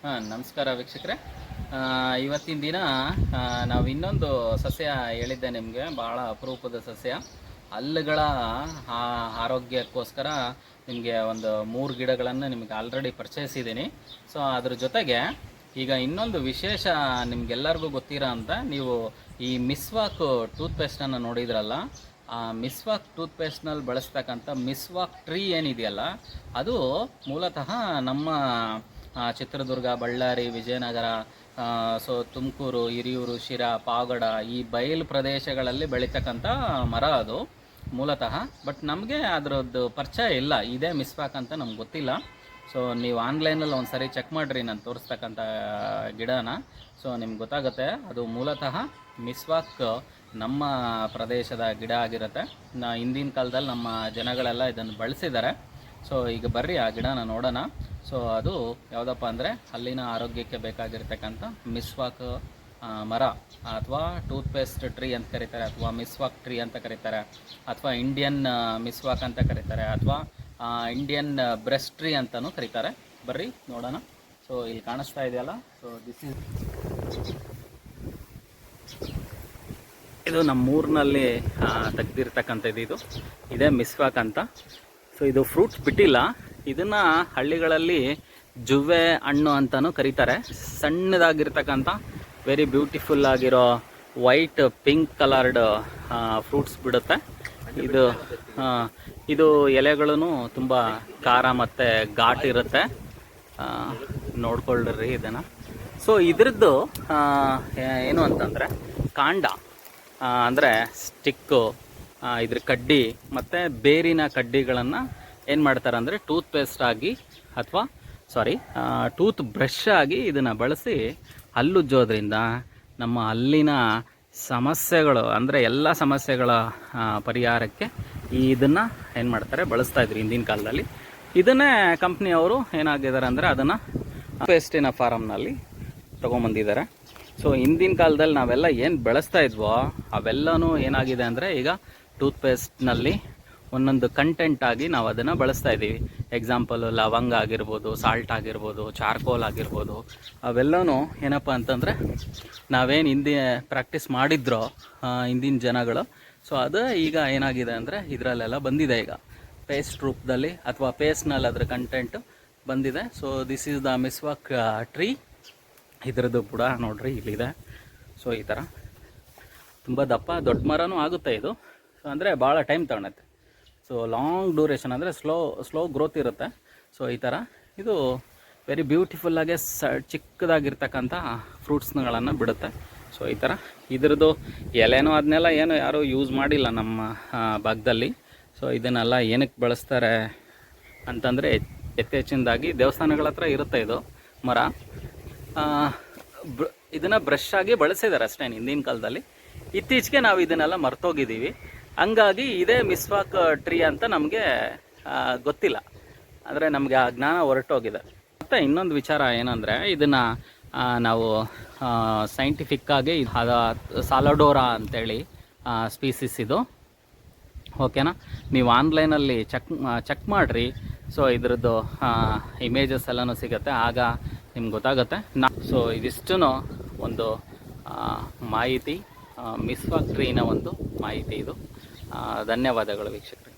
ನಮಸ್ಕಾರ ವೀಕ್ಷಕರೇ. ಇವತ್ತಿನ ದಿನ ನಾವು ಇನ್ನೊಂದು ಸಸ್ಯ ಹೇಳಿದ್ದೆ ನಿಮಗೆ, ಭಾಳ ಅಪರೂಪದ ಸಸ್ಯ. ಹಲ್ಲುಗಳ ಆರೋಗ್ಯಕ್ಕೋಸ್ಕರ ನಿಮಗೆ ಒಂದು 3 ಗಿಡಗಳನ್ನು ನಿಮಗೆ ಆಲ್ರೆಡಿ ಪರಿಚಯಿಸಿದ್ದೀನಿ. ಸೊ ಅದ್ರ ಜೊತೆಗೆ ಈಗ ಇನ್ನೊಂದು ವಿಶೇಷ ನಿಮಗೆಲ್ಲರಿಗೂ ಗೊತ್ತಿರೋ ಅಂತ, ನೀವು ಈ ಮಿಸ್ವಾಕ್ ಟೂತ್ಪೇಸ್ಟನ್ನು ನೋಡಿದ್ರಲ್ಲ, ಆ ಮಿಸ್ವಾಕ್ ಟೂತ್ಪೇಸ್ಟ್ನಲ್ಲಿ ಬಳಸ್ತಕ್ಕಂಥ ಮಿಸ್ವಾಕ್ ಟ್ರೀ ಏನಿದೆಯಲ್ಲ, ಅದು ಮೂಲತಃ ನಮ್ಮ ಚಿತ್ರದುರ್ಗ, ಬಳ್ಳಾರಿ, ವಿಜಯನಗರ, ಸೊ ತುಮಕೂರು, ಹಿರಿಯೂರು, ಶಿರಾ, ಪಾವಗಡ ಈ ಬಯಲು ಪ್ರದೇಶಗಳಲ್ಲಿ ಬೆಳೀತಕ್ಕಂಥ ಮರ ಅದು ಮೂಲತಃ. ಬಟ್ ನಮಗೆ ಅದರದ್ದು ಪರಿಚಯ ಇಲ್ಲ, ಇದೇ ಮಿಸ್ವಾಕ್ ಅಂತ ನಮ್ಗೆ ಗೊತ್ತಿಲ್ಲ. ಸೊ ನೀವು ಆನ್ಲೈನಲ್ಲಿ ಒಂದು ಸರಿ ಚೆಕ್ ಮಾಡಿರಿ ನಾನು ತೋರಿಸ್ತಕ್ಕಂಥ ಗಿಡನ. ಸೊ ನಿಮ್ಗೆ ಗೊತ್ತಾಗುತ್ತೆ ಅದು ಮೂಲತಃ ಮಿಸ್ವಾಕ್ ನಮ್ಮ ಪ್ರದೇಶದ ಗಿಡ ಆಗಿರುತ್ತೆ. ಹಿಂದಿನ ಕಾಲದಲ್ಲಿ ನಮ್ಮ ಜನಗಳೆಲ್ಲ ಇದನ್ನು ಬಳಸಿದ್ದಾರೆ. ಸೊ ಈಗ ಬರ್ರಿ ಆ ಗಿಡನ ನೋಡೋಣ. ಸೊ ಅದು ಯಾವುದಪ್ಪ ಅಂದರೆ ಹಲ್ಲಿನ ಆರೋಗ್ಯಕ್ಕೆ ಬೇಕಾಗಿರ್ತಕ್ಕಂಥ ಮಿಸ್ವಾಕ್ ಮರ, ಅಥವಾ ಟೂತ್ಪೇಸ್ಟ್ ಟ್ರೀ ಅಂತ ಕರೀತಾರೆ, ಅಥವಾ ಮಿಸ್ವಾಕ್ ಟ್ರೀ ಅಂತ ಕರೀತಾರೆ, ಅಥವಾ ಇಂಡಿಯನ್ ಮಿಸ್ವಾಕ್ ಅಂತ ಕರೀತಾರೆ, ಅಥವಾ ಇಂಡಿಯನ್ ಬ್ರೆಸ್ಟ್ ಟ್ರೀ ಅಂತಲೂ ಕರೀತಾರೆ. ಬರ್ರಿ ನೋಡೋಣ. ಸೊ ಇಲ್ಲಿ ಕಾಣಿಸ್ತಾ ಇದೆಯಲ್ಲ, ಸೊ ಇದು ನಮ್ಮೂರಿನಲ್ಲಿ ತೆಗೆದಿರ್ತಕ್ಕಂಥದ್ದು. ಇದೇ ಮಿಸ್ವಾಕ್ ಅಂತ. ಸೊ ಇದು ಫ್ರೂಟ್ಸ್ ಬಿಟ್ಟಿಲ್ಲ, ಇದನ್ನ ಹಳ್ಳಿಗಳಲ್ಲಿ ಜುವ್ವೆ ಹಣ್ಣು ಅಂತಲೂ ಕರೀತಾರೆ. ಸಣ್ಣದಾಗಿರ್ತಕ್ಕಂಥ ವೆರಿ ಬ್ಯೂಟಿಫುಲ್ ಆಗಿರೋ ವೈಟ್ ಪಿಂಕ್ ಕಲರ್ಡ್ ಫ್ರೂಟ್ಸ್ ಬಿಡುತ್ತೆ. ಇದು ಎಲೆಗಳೂ ತುಂಬ ಖಾರ ಮತ್ತು ಘಾಟ್ ಇರುತ್ತೆ. ನೋಡ್ಕೊಳ್ರಿ ಇದನ್ನು. ಸೊ ಇದ್ರದ್ದು ಏನು ಅಂತಂದರೆ ಕಾಂಡ ಅಂದರೆ ಸ್ಟಿಕ್ಕು, ಇದ್ರ ಕಡ್ಡಿ ಮತ್ತು ಬೇರಿನ ಕಡ್ಡಿಗಳನ್ನು ಏನು ಮಾಡ್ತಾರೆ ಅಂದರೆ ಟೂತ್ಪೇಸ್ಟ್ ಆಗಿ ಅಥವಾ ಟೂತ್ ಬ್ರಷ್ ಆಗಿ ಇದನ್ನು ಬಳಸಿ ಹಲ್ಲುಜ್ಜೋದ್ರಿಂದ ನಮ್ಮ ಹಲ್ಲಿನ ಸಮಸ್ಯೆಗಳು, ಅಂದರೆ ಎಲ್ಲ ಸಮಸ್ಯೆಗಳ ಪರಿಹಾರಕ್ಕೆ ಇದನ್ನು ಏನು ಮಾಡ್ತಾರೆ, ಬಳಸ್ತಾಯಿದ್ರು ಹಿಂದಿನ ಕಾಲದಲ್ಲಿ. ಇದನ್ನೇ ಕಂಪ್ನಿಯವರು ಏನಾಗಿದ್ದಾರೆ ಅಂದರೆ ಅದನ್ನು ಪೇಸ್ಟಿನ ಫಾರಮ್ನಲ್ಲಿ ತೊಗೊಂಬಂದಿದ್ದಾರೆ. ಸೊ ಹಿಂದಿನ ಕಾಲದಲ್ಲಿ ನಾವೆಲ್ಲ ಏನು ಬೆಳೆಸ್ತಾ ಇದ್ವೋ ಅವೆಲ್ಲನೂ ಏನಾಗಿದೆ ಅಂದರೆ ಈಗ ಟೂತ್ಪೇಸ್ಟ್ನಲ್ಲಿ ಒಂದೊಂದು ಕಂಟೆಂಟ್ ಆಗಿ ನಾವು ಅದನ್ನು ಬಳಸ್ತಾ ಇದ್ದೀವಿ. ಎಕ್ಸಾಂಪಲ್ ಲವಂಗ ಆಗಿರ್ಬೋದು, ಸಾಲ್ಟ್ ಆಗಿರ್ಬೋದು, ಚಾರ್ಕೋಲ್ ಆಗಿರ್ಬೋದು, ಅವೆಲ್ಲನೂ ಏನಪ್ಪ ಅಂತಂದರೆ ನಾವೇನು ಹಿಂದೆ ಪ್ರಾಕ್ಟೀಸ್ ಮಾಡಿದ್ರೋ ಹಿಂದಿನ ಜನಗಳು, ಸೊ ಅದು ಈಗ ಏನಾಗಿದೆ ಅಂದರೆ ಇದರಲ್ಲೆಲ್ಲ ಬಂದಿದೆ. ಈಗ ಪೇಸ್ಟ್ ರೂಪದಲ್ಲಿ ಅಥವಾ ಪೇಸ್ಟ್ನಲ್ಲಿ ಅದರ ಕಂಟೆಂಟ್ ಬಂದಿದೆ. ಸೊ ದಿಸ್ ಈಸ್ ದ ಮಿಸ್ವಾಕ್ ಟ್ರೀ. ಇದರದ್ದು ಕೂಡ ನೋಡ್ರಿ ಇಲ್ಲಿದೆ. ಸೊ ಈ ಥರ ತುಂಬ ದೊಡ್ಡ ಮರನೂ ಆಗುತ್ತೆ ಇದು. ಸೊ ಅಂದರೆ ಭಾಳ ಟೈಮ್ ತಗೊಳುತ್ತೆ. ಸೊ ಲಾಂಗ್ ಡ್ಯೂರೇಷನ್ ಅಂದರೆ ಸ್ಲೋ ಗ್ರೋತ್ ಇರುತ್ತೆ. ಸೊ ಈ ಥರ ಇದು ವೆರಿ ಬ್ಯೂಟಿಫುಲ್ಲಾಗೆ ಚಿಕ್ಕದಾಗಿರ್ತಕ್ಕಂಥ ಫ್ರೂಟ್ಸ್ಗಳನ್ನು ಬಿಡುತ್ತೆ. ಸೊ ಈ ಥರ ಇದ್ರದ್ದು ಎಲೆನೋ ಅದನ್ನೆಲ್ಲ ಏನು ಯಾರೂ ಯೂಸ್ ಮಾಡಿಲ್ಲ ನಮ್ಮ ಭಾಗದಲ್ಲಿ. ಸೊ ಇದನ್ನೆಲ್ಲ ಏನಕ್ಕೆ ಬಳಸ್ತಾರೆ ಅಂತಂದರೆ ಹೆಚ್ಚಿನದಾಗಿ ದೇವಸ್ಥಾನಗಳ ಹತ್ರ ಇರುತ್ತೆ ಇದು ಮರ. ಇದನ್ನು ಬ್ರಷ್ ಆಗಿ ಬಳಸಿದ್ದಾರೆ ಅಷ್ಟೇ ಹಿಂದಿನ ಕಾಲದಲ್ಲಿ. ಇತ್ತೀಚೆಗೆ ನಾವು ಇದನ್ನೆಲ್ಲ ಮರ್ತೋಗಿದ್ದೀವಿ. ಹಂಗಾಗಿ ಇದೇ ಮಿಸ್ವಾಕ್ ಟ್ರೀ ಅಂತ ನಮಗೆ ಗೊತ್ತಿಲ್ಲ, ಅಂದರೆ ನಮಗೆ ಆ ಜ್ಞಾನ ಹೊರಟೋಗಿದೆ. ಮತ್ತು ಇನ್ನೊಂದು ವಿಚಾರ ಏನಂದರೆ ಇದನ್ನು ನಾವು ಸೈಂಟಿಫಿಕ್ಕಾಗಿ ಸಾಲಡೋರಾ ಅಂತೇಳಿ ಸ್ಪೀಸಿಸ್ ಇದು, ಓಕೆನಾ. ನೀವು ಆನ್ಲೈನಲ್ಲಿ ಚೆಕ್ ಮಾಡಿರಿ. ಸೊ ಇದ್ರದ್ದು ಇಮೇಜಸ್ ಎಲ್ಲನೂ ಸಿಗುತ್ತೆ, ಆಗ ನಿಮ್ಗೆ ಗೊತ್ತಾಗುತ್ತೆ. ಸೊ ಇದಿಷ್ಟೂ ಒಂದು ಮಾಹಿತಿ, ಮಿಸ್ವಾಕ್ ಟ್ರೀನ ಒಂದು ಮಾಹಿತಿ ಇದು. ಧನ್ಯವಾದಗಳು ವೀಕ್ಷಕರೇ.